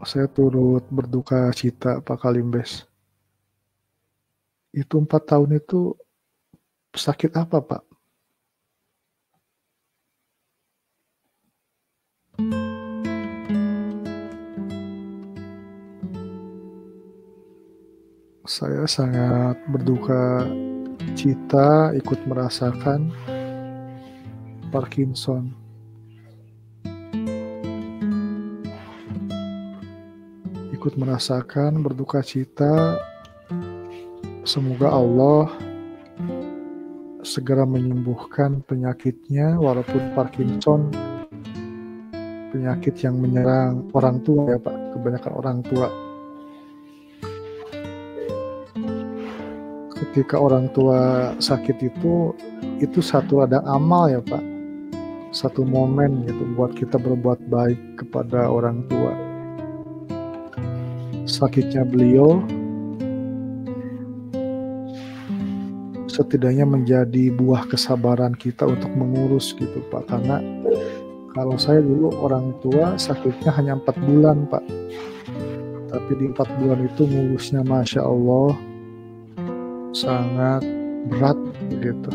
Saya turut berduka cita Pak Kalimbes. Itu 4 tahun itu sakit apa Pak? Saya sangat berduka cita ikut merasakan Parkinson. Ikut merasakan berduka cita. Semoga Allah segera menyembuhkan penyakitnya, walaupun Parkinson penyakit yang menyerang orang tua ya Pak, kebanyakan orang tua. Ketika orang tua sakit itu satu ladang amal ya Pak, satu momen gitu buat kita berbuat baik kepada orang tua. Sakitnya beliau setidaknya menjadi buah kesabaran kita untuk mengurus gitu Pak, karena kalau saya dulu orang tua sakitnya hanya 4 bulan Pak, tapi di 4 bulan itu ngurusnya Masya Allah sangat berat gitu,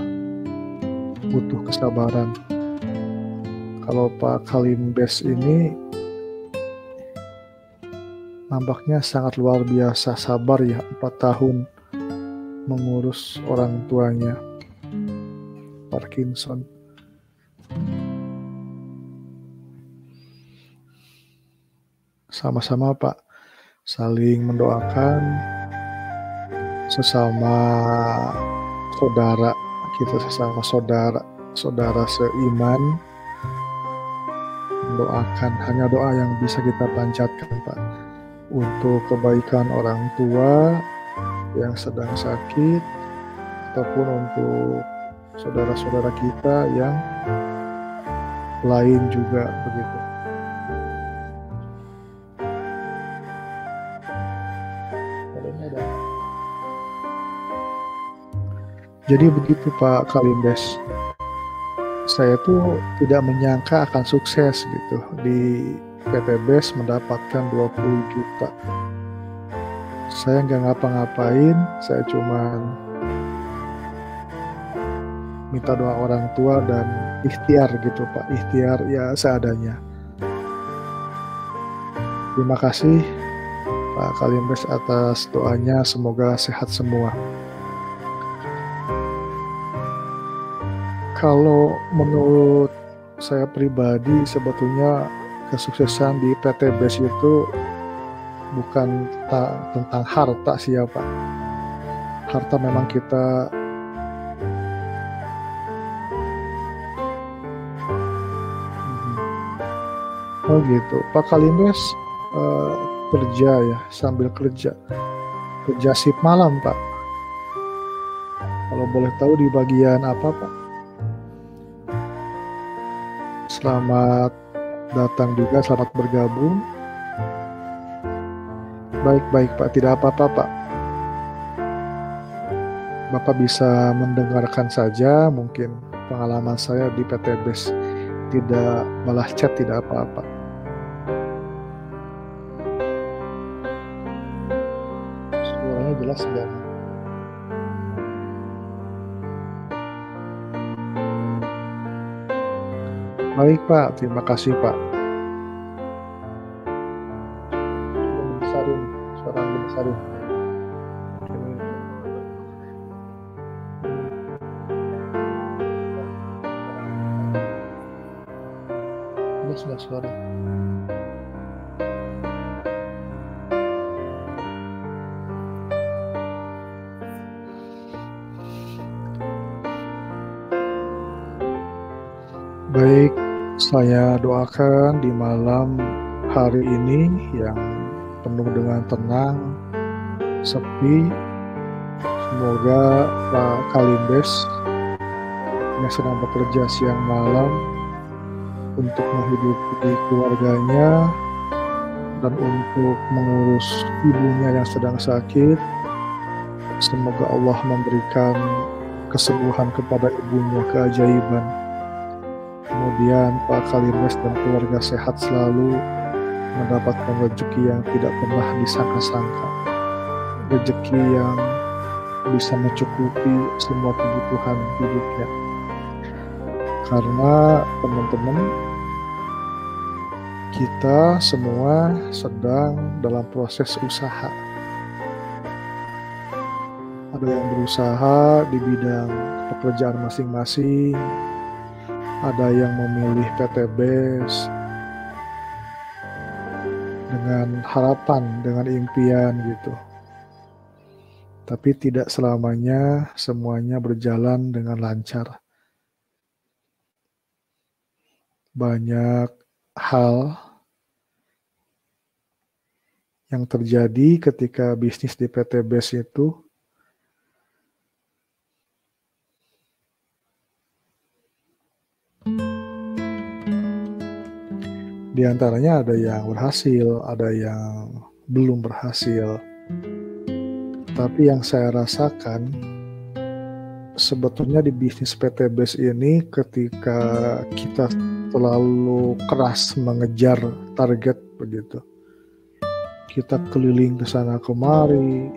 butuh kesabaran. Kalau Pak Kalimbes ini nampaknya sangat luar biasa sabar ya, 4 tahun mengurus orang tuanya Parkinson. Sama-sama Pak, saling mendoakan sesama saudara kita, sesama saudara seiman, mendoakan, hanya doa yang bisa kita panjatkan Pak, untuk kebaikan orang tua yang sedang sakit ataupun untuk saudara-saudara kita yang lain juga begitu. Jadi begitu Pak Kalimbes, saya tuh tidak menyangka akan sukses gitu di PT BES mendapatkan 20 juta. Saya nggak ngapa-ngapain, saya cuma minta doa orang tua dan ikhtiar gitu Pak, ikhtiar ya seadanya. Terima kasih Pak Kalimbes atas doanya, semoga sehat semua. Kalau menurut saya pribadi, sebetulnya kesuksesan di PT BES itu bukan tentang harta sih ya Pak. Harta memang kita oh gitu. Pak Kalimbes kerja ya, sambil kerja shift malam Pak. Kalau boleh tahu di bagian apa Pak? Selamat datang juga, selamat bergabung. Baik Pak, tidak apa-apa Pak. Bapak bisa mendengarkan saja mungkin pengalaman saya di PT BES, tidak balas chat, tidak apa-apa. Suaranya jelas banget. Baik Pak, terima kasih Pak. Suara besarin. Jelas suara. Baik, saya doakan di malam hari ini yang penuh dengan tenang, sepi, semoga Pak Kalimbes yang sedang bekerja siang malam untuk menghidupi keluarganya dan untuk mengurus ibunya yang sedang sakit, semoga Allah memberikan kesembuhan kepada ibunya, keajaiban. Kemudian Pak Kalimbes dan keluarga sehat selalu, mendapatkan rezeki yang tidak pernah disangka-sangka, rezeki yang bisa mencukupi semua kebutuhan hidupnya. Karena teman-teman, kita semua sedang dalam proses usaha. Ada yang berusaha di bidang pekerjaan masing-masing, ada yang memilih PTBS dengan harapan, dengan impian gitu. Tapi tidak selamanya semuanya berjalan dengan lancar. Banyak hal yang terjadi ketika bisnis di PTBS itu di antaranya ada yang berhasil, ada yang belum berhasil. Tapi yang saya rasakan sebetulnya di bisnis PTBS ini ketika kita terlalu keras mengejar target begitu. Kita keliling ke sana kemari,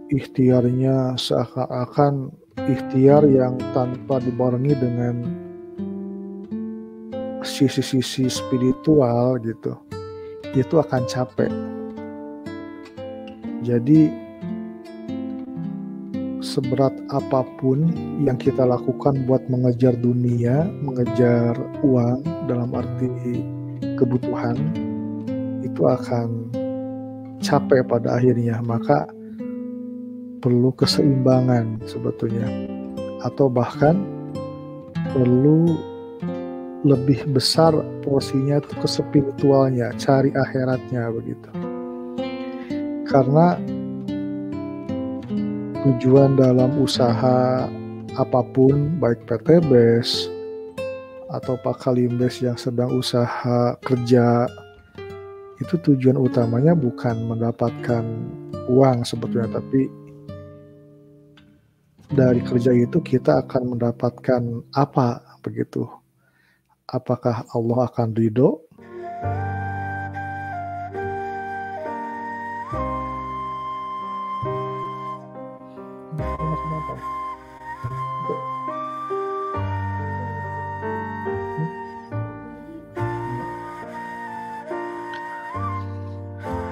ikhtiarnya seakan-akan ikhtiar yang tanpa dibarengi dengan sisi-sisi spiritual gitu, itu akan capek. Jadi seberat apapun yang kita lakukan buat mengejar dunia, mengejar uang dalam arti kebutuhan, itu akan capek pada akhirnya. Maka perlu keseimbangan sebetulnya, atau bahkan perlu lebih besar porsinya itu ke spiritualnya, cari akhiratnya begitu. Karena tujuan dalam usaha apapun, baik PTBS atau Pak Kalimbes yang sedang usaha kerja, itu tujuan utamanya bukan mendapatkan uang sebetulnya, tapi dari kerja itu kita akan mendapatkan apa begitu. Apakah Allah akan ridho?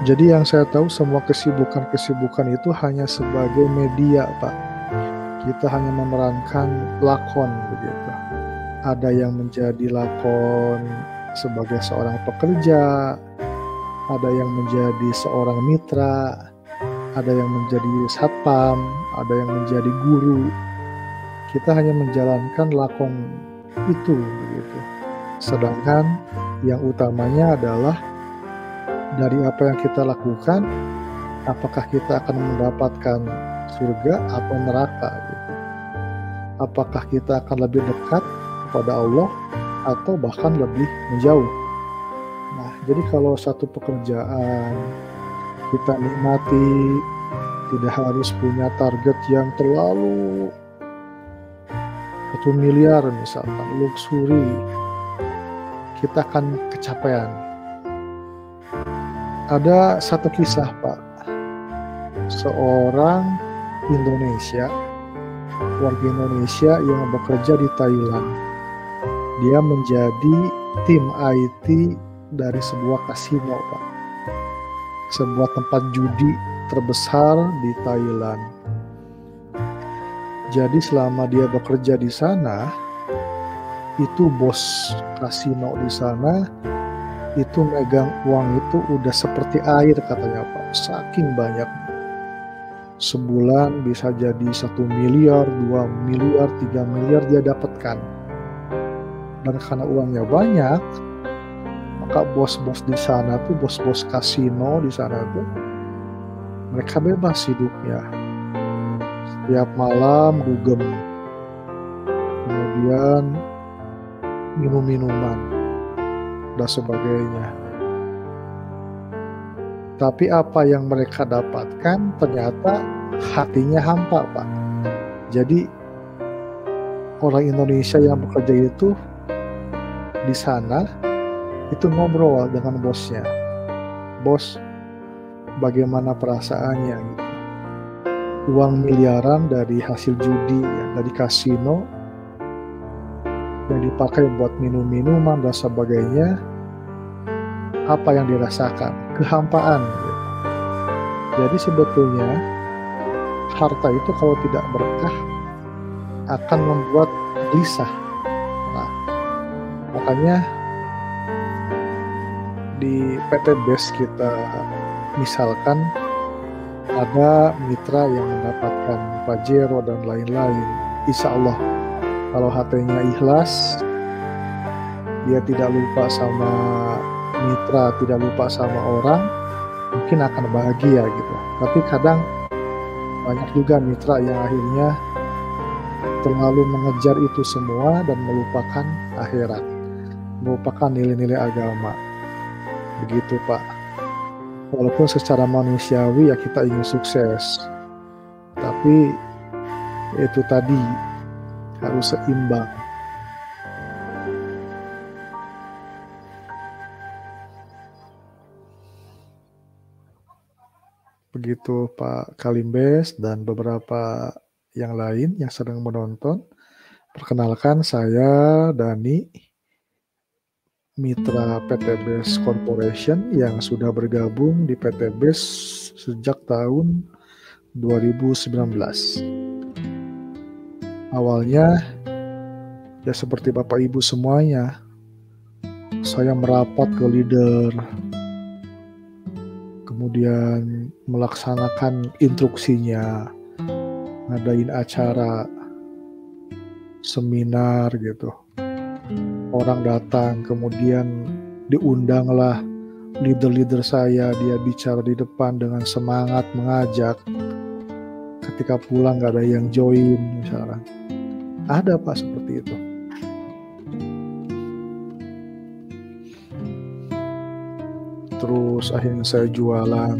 Jadi yang saya tahu semua kesibukan itu hanya sebagai media, Pak. Kita hanya memerankan lakon begitu. Ada yang menjadi lakon sebagai seorang pekerja, ada yang menjadi seorang mitra, ada yang menjadi satpam, ada yang menjadi guru. Kita hanya menjalankan lakon itu begitu. Sedangkan yang utamanya adalah dari apa yang kita lakukan, apakah kita akan mendapatkan surga atau neraka gitu. Apakah kita akan lebih dekat kepada Allah atau bahkan lebih menjauh. Nah, jadi kalau satu pekerjaan kita nikmati, tidak harus punya target yang terlalu 1 miliar misalkan, luxury, kita akan kecapean. Ada satu kisah, Pak, seorang Indonesia, warga Indonesia yang bekerja di Thailand. Dia menjadi tim IT dari sebuah kasino, Pak, sebuah tempat judi terbesar di Thailand. Jadi selama dia bekerja di sana, itu bos kasino di sana itu megang uang itu udah seperti air katanya, Pak, saking banyak. Sebulan bisa jadi 1 miliar, 2 miliar, 3 miliar dia dapatkan. Dan karena uangnya banyak, maka bos-bos di sana tuh, bos-bos kasino di sana tuh, mereka bebas hidupnya. Setiap malam dugem, kemudian minum-minuman dan sebagainya. Tapi apa yang mereka dapatkan ternyata hatinya hampa, Pak. Jadi orang Indonesia yang bekerja itu di sana itu ngobrol dengan bosnya. Bos, bagaimana perasaannya gitu. Uang miliaran dari hasil judi ya, dari kasino yang dipakai buat minum-minuman dan sebagainya, apa yang dirasakan? Kehampaan gitu. Jadi sebetulnya harta itu kalau tidak berkah akan membuat gelisah. Nah, makanya di PT BES kita misalkan ada mitra yang mendapatkan Pajero dan lain-lain. Insya Allah kalau hatinya ikhlas, dia tidak lupa sama mitra, tidak lupa sama orang, mungkin akan bahagia gitu. Tapi kadang banyak juga mitra yang akhirnya terlalu mengejar itu semua dan melupakan akhirat, melupakan nilai-nilai agama. Begitu Pak. Walaupun secara manusiawi ya kita ingin sukses, tapi itu tadi harus seimbang. Begitu Pak Kalimbes dan beberapa yang lain yang sedang menonton. Perkenalkan saya Dani, mitra PT BES Corporation yang sudah bergabung di PT BES sejak tahun 2019. Awalnya ya seperti Bapak Ibu semuanya, saya merapat ke leader, kemudian melaksanakan instruksinya, ngadain acara, seminar gitu. Orang datang, kemudian diundanglah leader-leader saya, dia bicara di depan dengan semangat mengajak. Ketika pulang gak ada yang join misalkan. Ada Pak seperti itu. Terus akhirnya saya jualan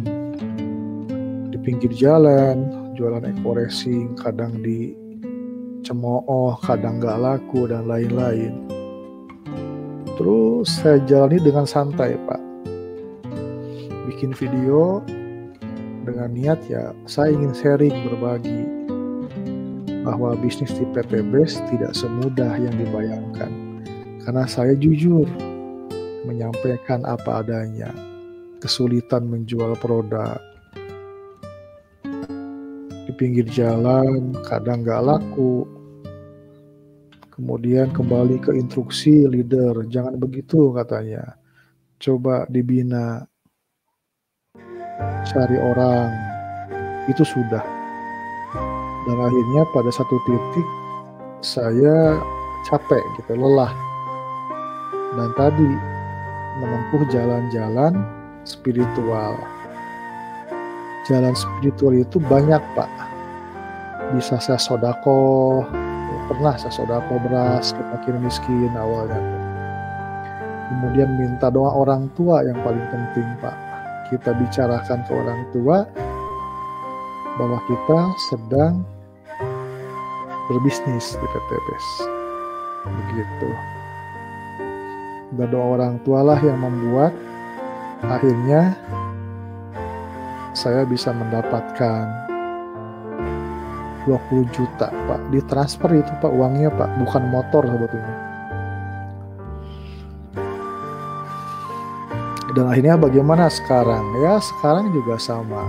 di pinggir jalan, jualan eco-racing, kadang di cemooh, kadang gak laku dan lain-lain. Terus saya jalani dengan santai Pak. Bikin video dengan niat ya saya ingin sharing, berbagi bahwa bisnis di PT BES tidak semudah yang dibayangkan. Karena saya jujur menyampaikan apa adanya, kesulitan menjual produk. Di pinggir jalan kadang gak laku. Kemudian kembali ke instruksi leader, jangan begitu katanya. Coba dibina, cari orang, itu sudah. Dan akhirnya pada satu titik saya capek gitu, lelah. Dan tadi menempuh jalan-jalan spiritual. Jalan spiritual itu banyak Pak. Bisa saya sodako, pernah saya sodako beras ke fakir miskin awalnya. Kemudian minta doa orang tua yang paling penting Pak. Kita bicarakan ke orang tua bahwa kita sedang berbisnis di PT BES. Begitu. Dan doa orang tua lah yang membuat akhirnya saya bisa mendapatkan 20 juta Pak. Ditransfer itu Pak uangnya Pak, bukan motor sebetulnya. Dan akhirnya bagaimana sekarang? Ya sekarang juga sama.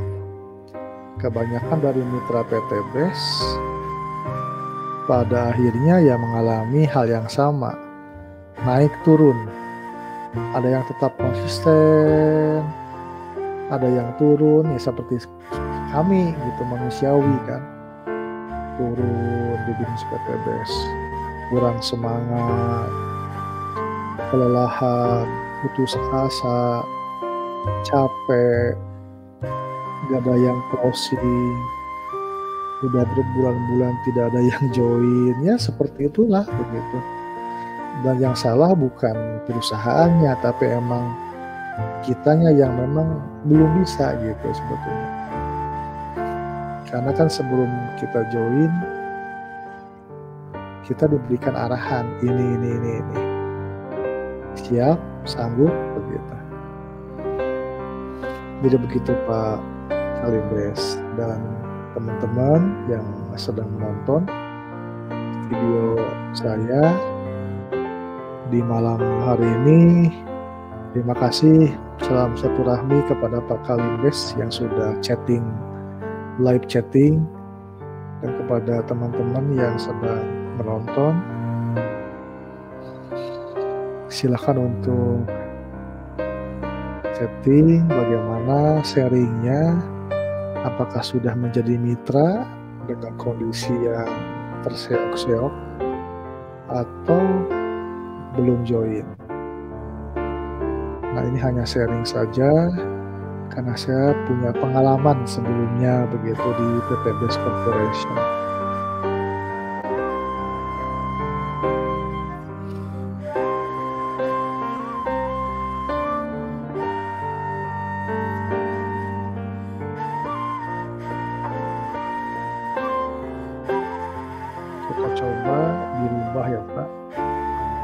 Kebanyakan dari mitra PT BES pada akhirnya ya mengalami hal yang sama. Naik turun. Ada yang tetap konsisten, ada yang turun ya seperti kami gitu, manusiawi kan. Turun di bisnis PT BES, kurang semangat, kelelahan, putus asa, capek, gak ada yang closing, udah berbulan-bulan tidak ada yang join, ya seperti itulah begitu. Dan yang salah bukan perusahaannya, tapi emang kitanya yang memang belum bisa gitu sebetulnya. Karena kan sebelum kita join, kita diberikan arahan ini. Siap, sanggup begitu. Jadi begitu Pak Kalimbes dan teman-teman yang sedang menonton video saya di malam hari ini. Terima kasih, salam silaturahmi kepada Pak Kalimbes yang sudah live chatting, dan kepada teman-teman yang sedang menonton. Silakan untuk chatting bagaimana sharingnya, apakah sudah menjadi mitra dengan kondisi yang terseok-seok atau belum join. Nah, ini hanya sharing saja karena saya punya pengalaman sebelumnya begitu di PTBS Corporation. Kita coba dirubah ya Pak.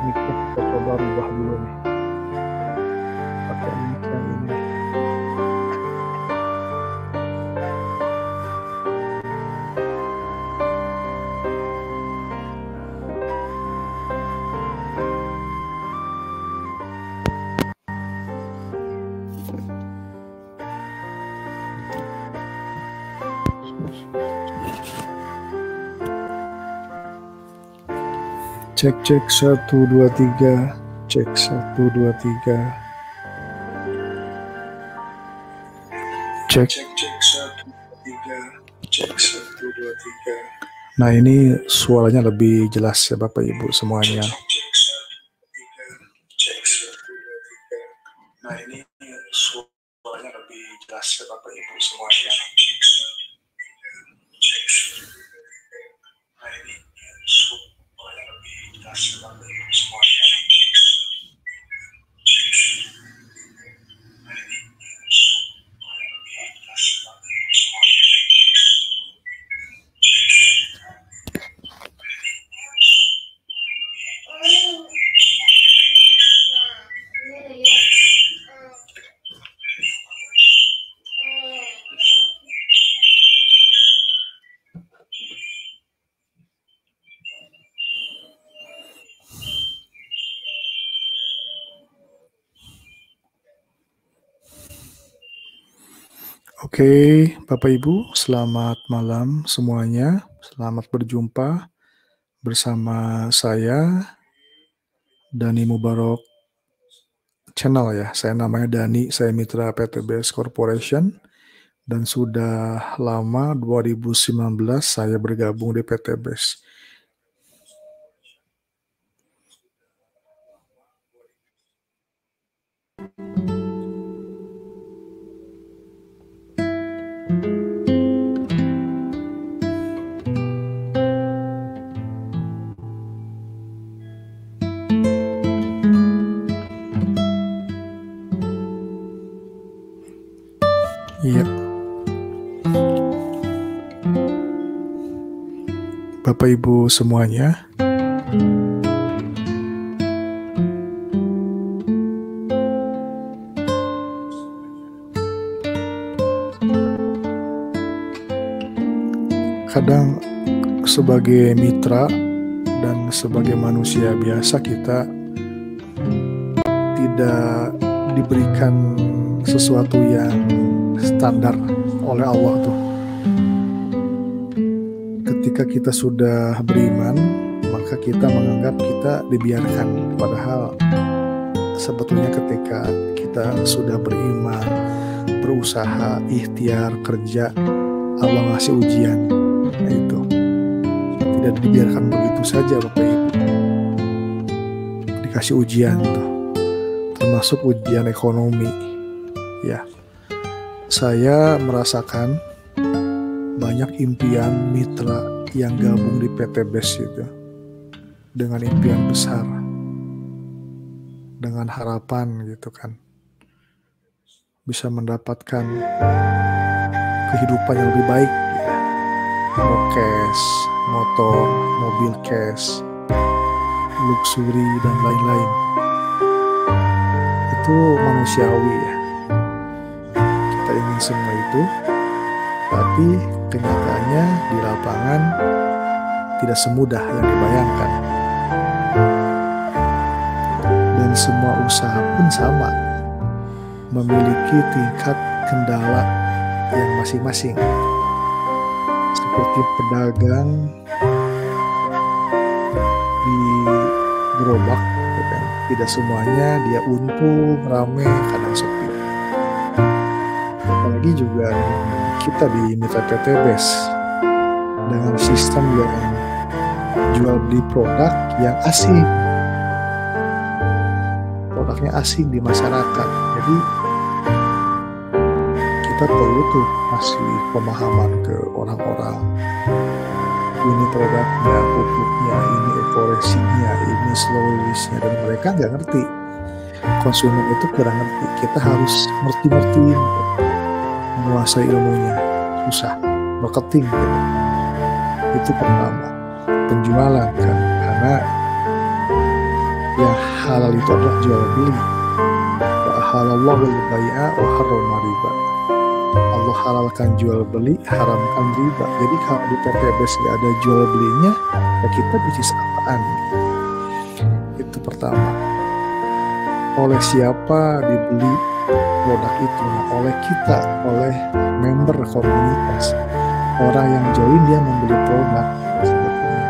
Mic-nya kita coba rubah dulu nih. Pakai mic yang ini. Cek 1 2 3. Cek 1 2 3. Cek 1 2 3. Cek 1 2 3. Nah, ini suaranya lebih jelas ya Bapak Ibu semuanya. Cek 1 2 3. Nah, ini suaranya lebih jelas ya Bapak Ibu semuanya. Nah, ini suaranya lebih jelas ya Bapak Ibu semuanya. Oke, Bapak Ibu, selamat malam semuanya. Selamat berjumpa bersama saya, Dani Mubarok Channel ya. Saya namanya Dani, saya mitra PTBS Corporation. Dan sudah lama, 2019, saya bergabung di PTBS. Iya. Bapak Ibu semuanya, kadang sebagai mitra dan sebagai manusia biasa kita tidak diberikan sesuatu yang standar oleh Allah tuh. Ketika kita sudah beriman, maka kita menganggap kita dibiarkan. Padahal sebetulnya ketika kita sudah beriman, berusaha, ikhtiar, kerja, Allah ngasih ujian. Nah itu tidak dibiarkan begitu saja Bapak Ibu. Dikasih ujian tuh, termasuk ujian ekonomi. Ya, saya merasakan banyak impian mitra yang gabung di PTBS itu dengan impian besar, dengan harapan gitu kan, bisa mendapatkan kehidupan yang lebih baik ya. Mau cash, motor, mobil cash, luxury dan lain-lain. itu manusiawi ya. Kita ingin semua itu, tapi kenyataannya di lapangan tidak semudah yang dibayangkan. Dan semua usaha pun sama, memiliki tingkat kendala yang masing-masing. Seperti pedagang di gerobak, kan? Tidak semuanya dia untung, rame, kadang sepi. Apalagi juga kita di mitra PT BES dengan sistem yang jual beli produk yang asing, produknya asing di masyarakat. Jadi kita perlu tuh kasih pemahaman ke orang-orang, ini produknya, pupuknya, ini ekoresinya, ini slow release-nya, dan mereka nggak ngerti. Konsumen itu kurang ngerti. Kita harus ngerti-ngertiin, menguasai ilmunya. Susah, marketing gitu. Itu pertama. Penjualan kan, karena yang halal itu adalah jual beli. Wa ahalallahu al-bai'a wa harrama riba. Allah halalkan jual beli, haramkan riba. Jadi kalau di PT BES nggak ada jual belinya, ya kita bisnis apaan? Itu pertama. Oleh siapa dibeli produk itu? Nah, oleh kita, oleh member komunitas. Orang yang join dia membeli produk sebetulnya.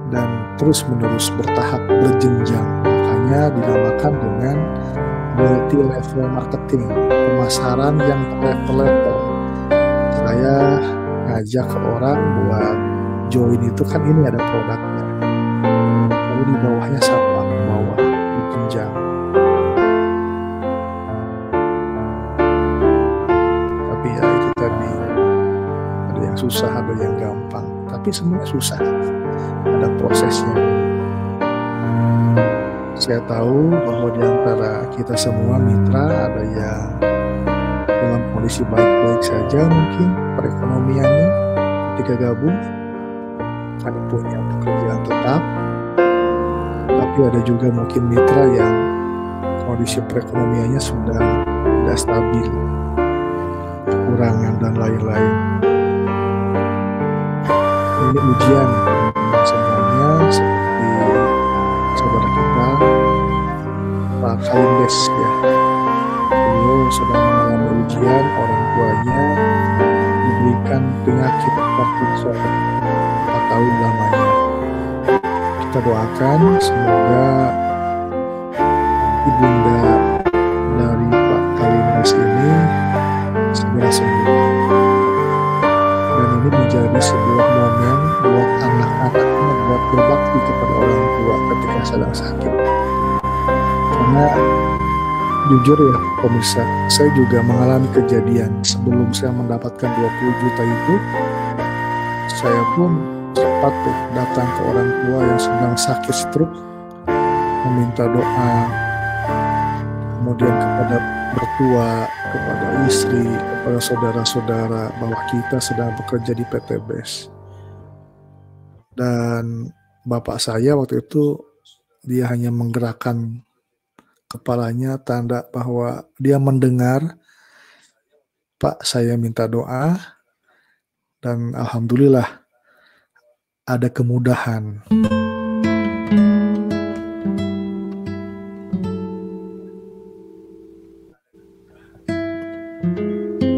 Dan terus menerus bertahap, berjenjang. Makanya dinamakan dengan multi level marketing, pemasaran yang level-level. Saya ngajak ke orang buat join itu kan ini ada produknya. Lalu di bawahnya siapa? Bawah, dijenjang. Tapi ya itu tadi, ada yang susah, ada yang gampang. Tapi semuanya susah, ada prosesnya. Saya tahu bahwa di antara kita semua mitra ada yang dalam kondisi baik-baik saja mungkin perekonomiannya ketika gabung, karena punya pekerjaan tetap. Tapi ada juga mungkin mitra yang kondisi perekonomiannya sudah tidak stabil, kekurangan dan lain-lain. Ini ujian semuanya, seperti saudara kita Pak Kalindes ya. Beliau sedang mengalami ujian, orang tuanya diberikan penyakit Parkinson 4 tahun lamanya. Kita doakan semoga ibunda dari Pak Kalindes ini segera sembuh. Dan ini menjadi sebuah momen buat anak-anaknya buat berbakti kepada orang tua ketika sedang sakit. Karena jujur ya pemirsa, saya juga mengalami kejadian sebelum saya mendapatkan 20 juta itu. Saya pun sempat tuh datang ke orang tua yang sedang sakit stroke, meminta doa, kemudian kepada mertua, kepada istri, kepada saudara-saudara bahwa kita sedang bekerja di PT BES. Dan bapak saya waktu itu dia hanya menggerakkan kepalanya, tanda bahwa dia mendengar, Pak saya minta doa, dan alhamdulillah ada kemudahan.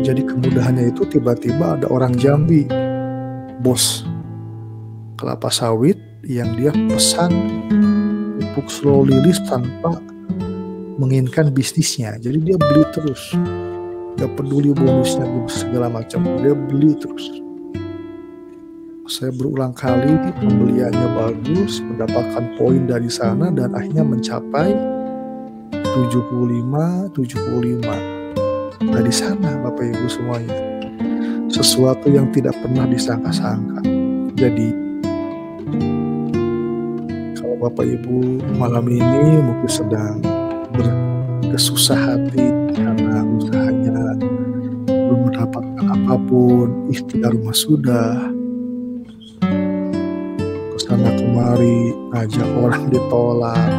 Jadi kemudahannya itu tiba-tiba ada orang Jambi, bos kelapa sawit, yang dia pesan pupuk slow release tanpa menginginkan bisnisnya. Jadi dia beli terus, gak peduli bonusnya segala macam, dia beli terus. Saya berulang kali pembeliannya bagus, mendapatkan poin dari sana, dan akhirnya mencapai 75. Dari sana Bapak Ibu semuanya, sesuatu yang tidak pernah disangka-sangka. Jadi kalau Bapak Ibu malam ini mungkin sedang berkesusah hati karena usahanya belum mendapatkan apapun, ikhtiar rumah sudah, kesana kemari ngajak orang ditolak,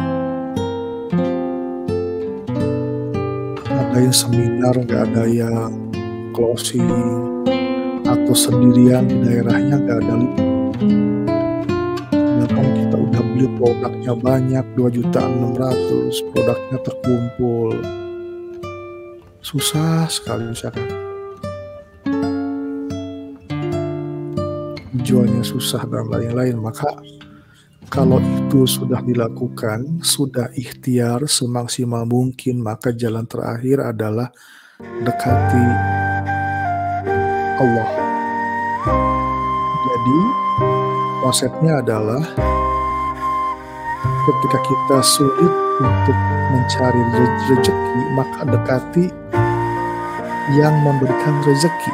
ngadain seminar, nggak ada yang closing, atau sendirian di daerahnya nggak ada libur. Sedangkan kita udah beli produknya banyak, 2.600.000, produknya terkumpul. Susah sekali misalkan. Jualnya susah dan lain-lain. Maka kalau itu sudah dilakukan, sudah ikhtiar semaksimal mungkin, maka jalan terakhir adalah dekati Allah. Jadi konsepnya adalah ketika kita sulit untuk mencari rezeki, maka dekati yang memberikan rezeki.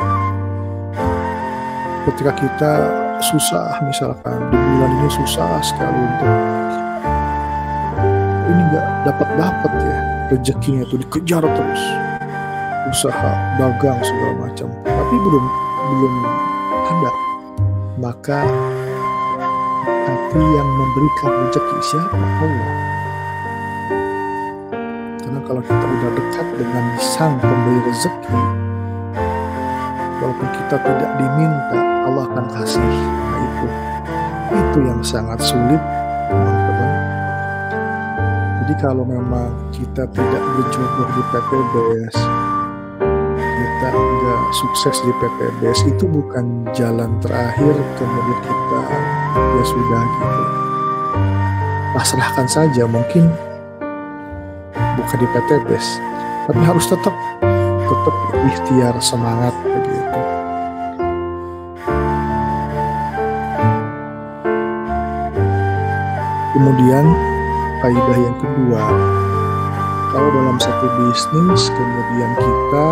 Ketika kita susah, misalkan di bulan ini susah sekali untuk ini nggak dapat ya rezekinya, itu dikejar terus, usaha dagang segala macam, tapi belum ada, maka hati yang memberikan rezeki siapa? Allah. Karena kalau kita udah dekat dengan sang pemberi rezeki, walaupun kita tidak diminta, Allah akan kasih. Nah, itu yang sangat sulit, teman-teman. Jadi kalau memang kita tidak berjodoh di PTBS, kita nggak sukses di PTBS, itu bukan jalan terakhir kemudian kita ya sudah gitu. Pasrahkan saja, mungkin bukan di PTBS, tapi harus tetap ikhtiar, semangat begitu. Kemudian kaidah yang kedua, kalau dalam satu bisnis kemudian kita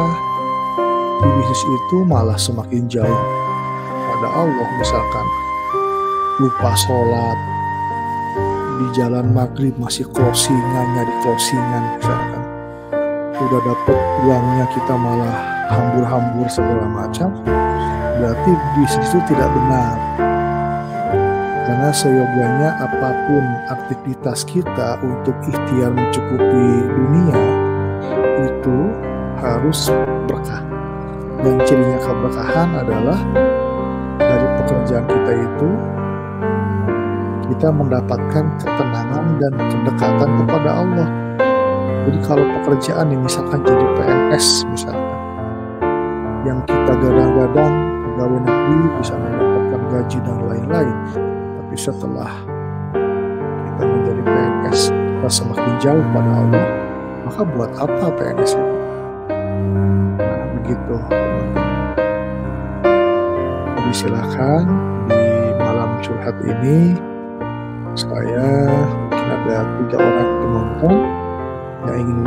di bisnis itu malah semakin jauh pada Allah, misalkan lupa sholat, di jalan maghrib masih nyari closingan misalkan, udah dapet uangnya kita malah hambur-hambur segala macam, berarti bisnis itu tidak benar. Karena seyogianya apapun aktivitas kita untuk ikhtiar mencukupi dunia itu harus berkah. Dan cirinya keberkahan adalah dari pekerjaan kita itu kita mendapatkan ketenangan dan kedekatan kepada Allah. Jadi kalau pekerjaan yang misalkan jadi PNS misalkan, yang kita gadang-gadang pegawai negeri bisa mendapatkan gaji dan lain-lain, tapi setelah kita menjadi PNS kita semakin jauh pada Allah, maka buat apa PNS itu? Nah, begitu teman-teman. Jadi silakan di malam curhat ini saya mungkin ada 3 orang penonton yang ingin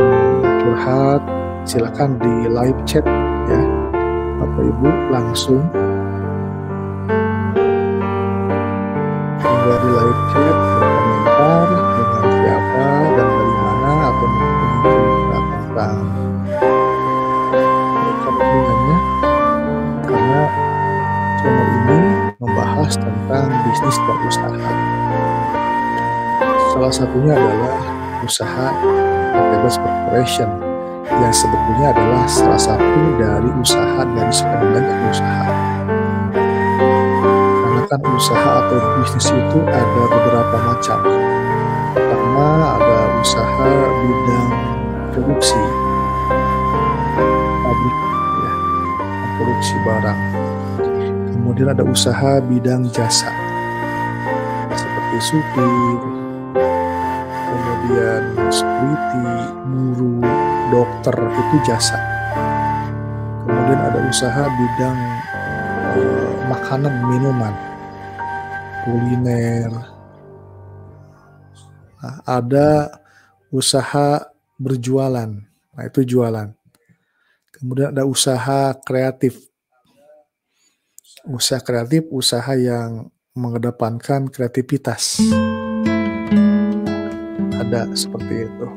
curhat, silakan di live chat ya Bapak Ibu, langsung hingga di live chat berkomentar dengan siapa dan dari mana, atau mungkin cerita tentang kepentingannya, karena channel ini membahas tentang bisnis dan usaha. Salah satunya adalah usaha PTBS Corporation, yang sebetulnya adalah salah satu dari usaha dari sekian banyak usaha. Karena kan usaha atau bisnis itu ada beberapa macam. Pertama ada usaha bidang produksi, pabrik ya, produksi barang. Kemudian ada usaha bidang jasa seperti supir, kemudian security, guru, dokter, itu jasa. Kemudian ada usaha bidang makanan, minuman, kuliner. Nah, ada usaha berjualan, nah itu jualan. Kemudian ada usaha kreatif. Usaha kreatif, usaha yang mengedepankan kreativitas. Ada seperti itu.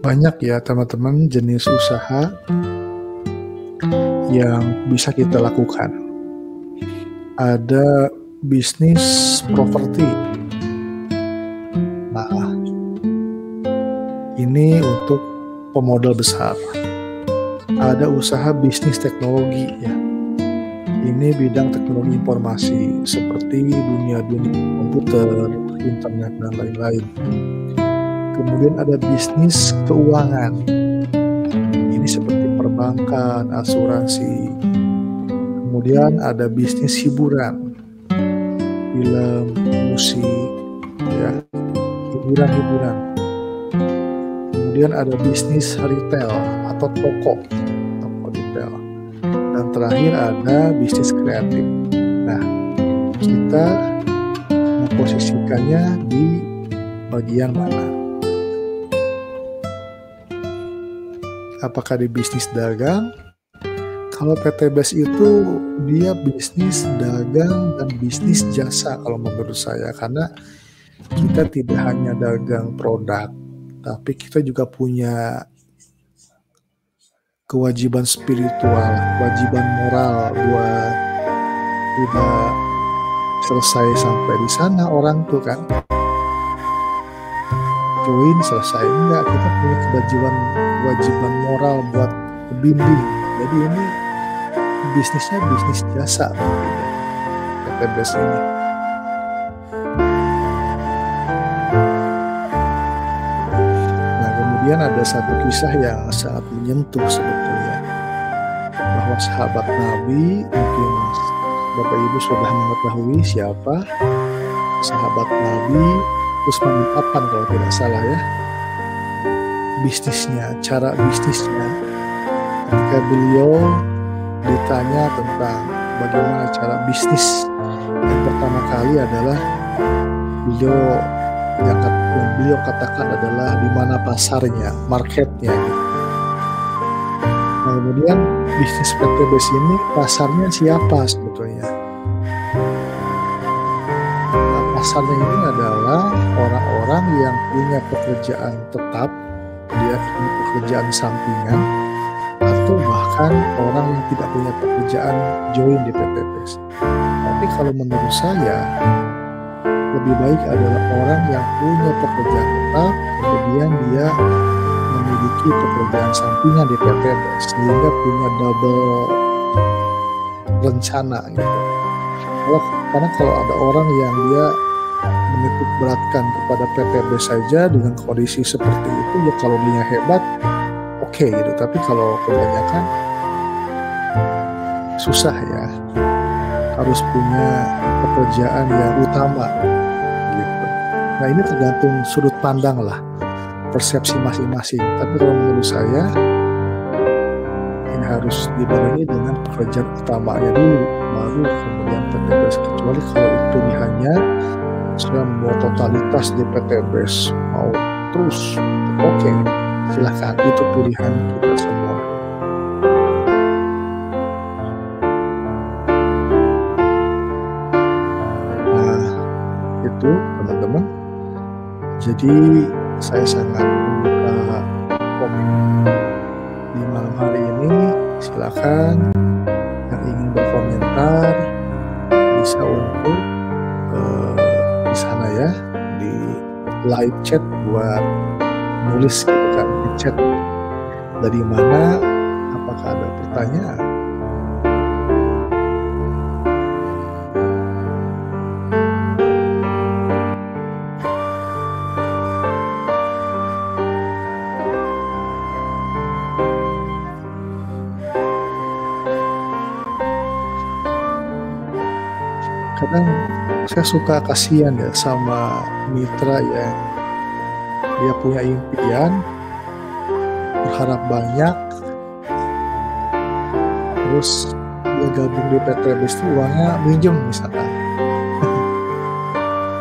Banyak ya teman-teman jenis usaha yang bisa kita lakukan. Ada bisnis properti. Nah, ini untuk pemodal besar. Ada usaha bisnis teknologi ya. Ini bidang teknologi informasi seperti dunia komputer, internet dan lain-lain. Kemudian ada bisnis keuangan. Ini seperti perbankan, asuransi. Kemudian ada bisnis hiburan, film, musik, ya, hiburan-hiburan. Kemudian ada bisnis retail atau toko retail. Dan terakhir ada bisnis kreatif. Nah, kita memposisikannya di bagian mana? Apakah di bisnis dagang? Kalau PTBS itu dia bisnis dagang dan bisnis jasa kalau menurut saya, karena kita tidak hanya dagang produk, tapi kita juga punya kewajiban spiritual, kewajiban moral buat tidak selesai sampai di sana orang tuh kan join selesai, enggak, kita punya kewajiban moral buat bimbing. Jadi ini bisnisnya bisnis jasa PTBS ini. Nah, kemudian ada satu kisah yang sangat menyentuh sebetulnya, bahwa sahabat Nabi, mungkin Bapak Ibu sudah mengetahui siapa sahabat Nabi, Utsman bin Affan kalau tidak salah ya. Bisnisnya, cara bisnisnya, ketika beliau ditanya tentang bagaimana cara bisnis, yang pertama kali adalah yang beliau katakan adalah di mana pasarnya, marketnya. Nah, kemudian bisnis PTBS ini pasarnya siapa sebetulnya? Nah, pasarnya ini adalah orang-orang yang punya pekerjaan tetap, dia punya pekerjaan sampingan, atau bahkan orang yang tidak punya pekerjaan join di PTBS. Tapi kalau menurut saya lebih baik adalah orang yang punya pekerjaan tetap, kemudian dia memiliki pekerjaan sampingan di PTBS, sehingga punya double rencana gitu. Karena kalau ada orang yang dia menitik beratkan kepada PTBS saja dengan kondisi seperti itu, ya kalau dia hebat oke gitu, tapi kalau kebanyakan susah ya, harus punya pekerjaan yang utama gitu. Nah, ini tergantung sudut pandang lah, persepsi masing-masing. Tapi kalau menurut saya ini harus dibarengi dengan pekerjaan utamanya dulu, baru kemudian PTBS. Kecuali kalau itu pilihannya saya mau totalitas di PTBS, mau terus, oke, silahkan, itu pilihan kita semua. Nah, itu teman-teman. Jadi saya sangat membuka komen di malam hari ini. Silakan yang ingin berkomentar bisa untuk di sana ya, di live chat, buat nulis gitu kan, di chat dari mana, apakah ada pertanyaan. Kadang saya suka kasihan ya sama mitra yang dia punya impian, berharap banyak, terus dia gabung di PTBS itu uangnya minjem misalkan.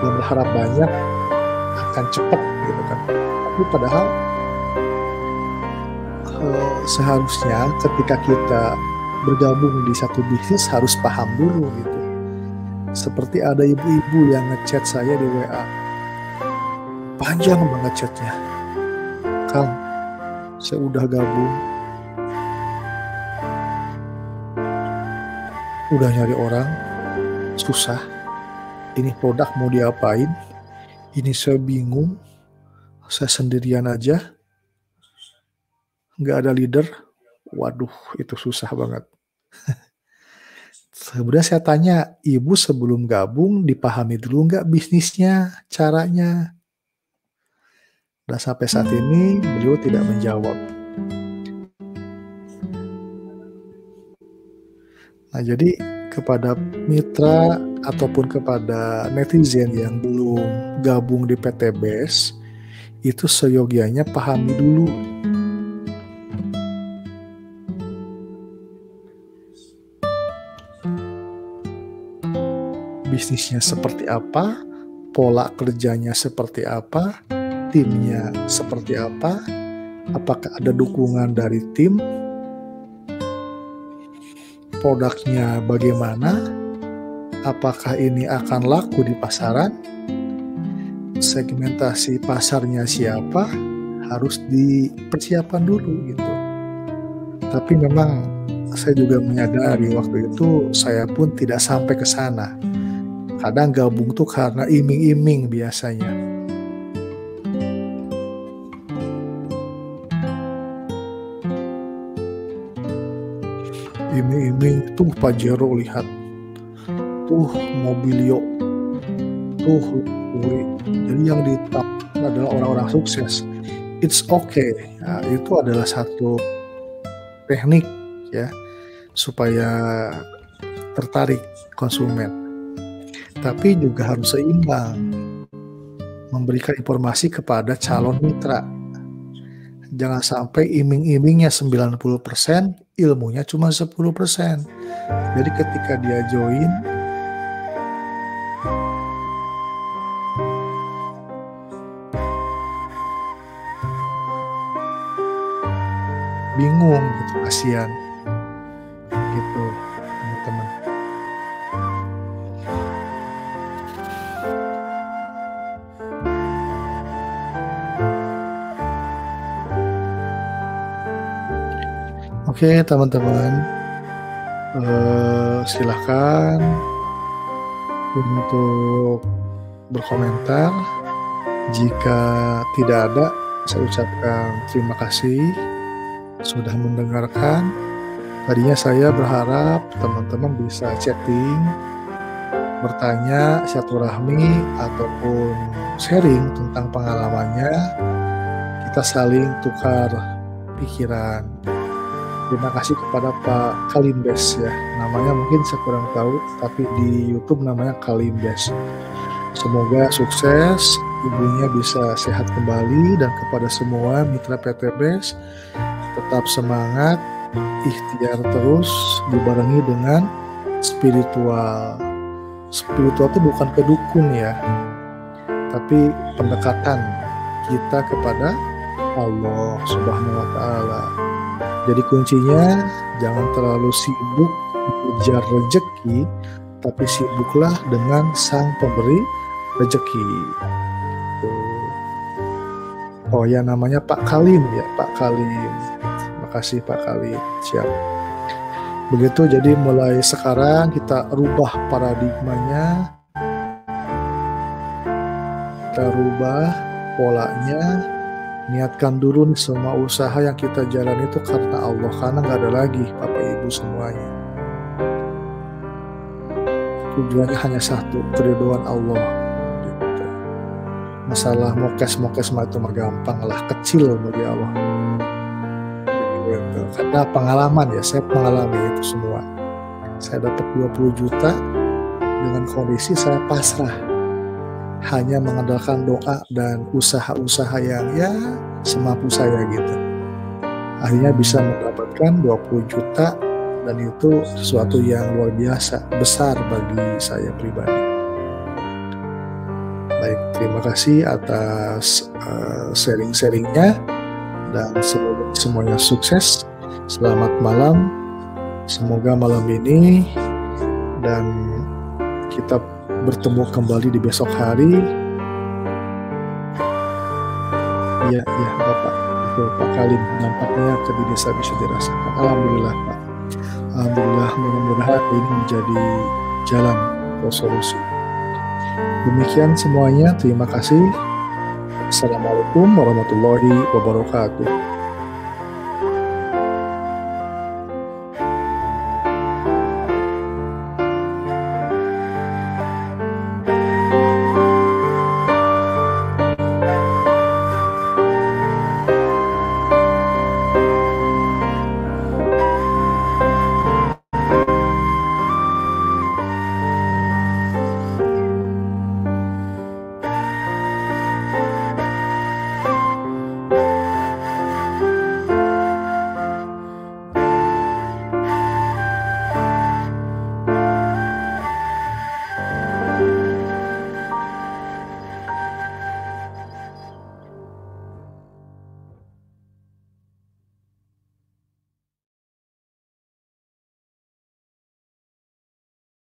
Dia berharap banyak akan cepat gitu kan. Tapi padahal seharusnya ketika kita bergabung di satu bisnis harus paham dulu gitu. Seperti ada ibu-ibu yang ngechat saya di WA, panjang banget chatnya, Kang, saya udah gabung, udah nyari orang, susah. Ini produk mau diapain? Ini saya bingung. Saya sendirian aja, nggak ada leader. Waduh, itu susah banget. Sebenarnya saya tanya, ibu sebelum gabung dipahami dulu nggak bisnisnya, caranya? Dan sampai saat ini beliau tidak menjawab. Nah, jadi kepada mitra ataupun kepada netizen yang belum gabung di PT BES, itu seyogianya pahami dulu. Bisnisnya seperti apa, pola kerjanya seperti apa, timnya seperti apa, apakah ada dukungan dari tim, produknya bagaimana, apakah ini akan laku di pasaran, segmentasi pasarnya siapa, harus dipersiapkan dulu gitu. Tapi memang saya juga menyadari waktu itu saya pun tidak sampai ke sana. Kadang gabung tuh karena iming-iming biasanya. Iming-iming tuh Pajero lihat, tuh Mobilio, tuh Uri. Jadi yang ditampilkan adalah orang-orang sukses. It's okay. Nah, itu adalah satu teknik ya supaya tertarik konsumen. Tapi juga harus seimbang, memberikan informasi kepada calon mitra. Jangan sampai iming-imingnya 90%, ilmunya cuma 10%. Jadi ketika dia join, bingung gitu, kasihan gitu teman-teman. Oke teman-teman, silahkan untuk berkomentar. Jika tidak ada, saya ucapkan terima kasih sudah mendengarkan. Tadinya saya berharap teman-teman bisa chatting, bertanya, silaturahmi, ataupun sharing tentang pengalamannya. Kita saling tukar pikiran. Terima kasih kepada Pak Kalimbes ya. Namanya mungkin saya kurang tahu, tapi di YouTube namanya Kalimbes. Semoga sukses, ibunya bisa sehat kembali, dan kepada semua mitra PT BES tetap semangat, ikhtiar terus dibarengi dengan spiritual. Spiritual itu bukan kedukun ya, tapi pendekatan kita kepada Allah Subhanahu wa Ta'ala. Jadi kuncinya jangan terlalu sibuk mengejar rezeki, tapi sibuklah dengan Sang Pemberi rezeki. Oh ya, namanya Pak Kalim ya, Pak Kalim. Terima kasih Pak Kalim. Siap. Begitu, jadi mulai sekarang kita rubah paradigmanya, kita rubah polanya. Niatkan dulu nih, semua usaha yang kita jalan itu karena Allah, karena nggak ada lagi Bapak Ibu semuanya. Tujuannya hanya satu, keridhaan Allah. Gitu. Masalah mokes-mokes itu mah gampang lah, kecil bagi Allah. Gitu. Karena pengalaman ya, saya mengalami itu semua. Saya dapat 20 juta dengan kondisi saya pasrah. Hanya mengandalkan doa dan usaha-usaha yang ya semampu saya gitu. Akhirnya bisa mendapatkan 20 juta, dan itu sesuatu yang luar biasa, besar bagi saya pribadi. Baik, terima kasih atas sharing-sharingnya, dan semoga semuanya sukses. Selamat malam, semoga malam ini dan kita bertemu kembali di besok hari. Iya Bapak. tuh Pak Kalim, dampaknya ke di desa bisa dirasakan. Alhamdulillah Pak. Alhamdulillah, mudah-mudahan ini menjadi jalan atau solusi. Demikian semuanya, terima kasih. Assalamualaikum warahmatullahi wabarakatuh.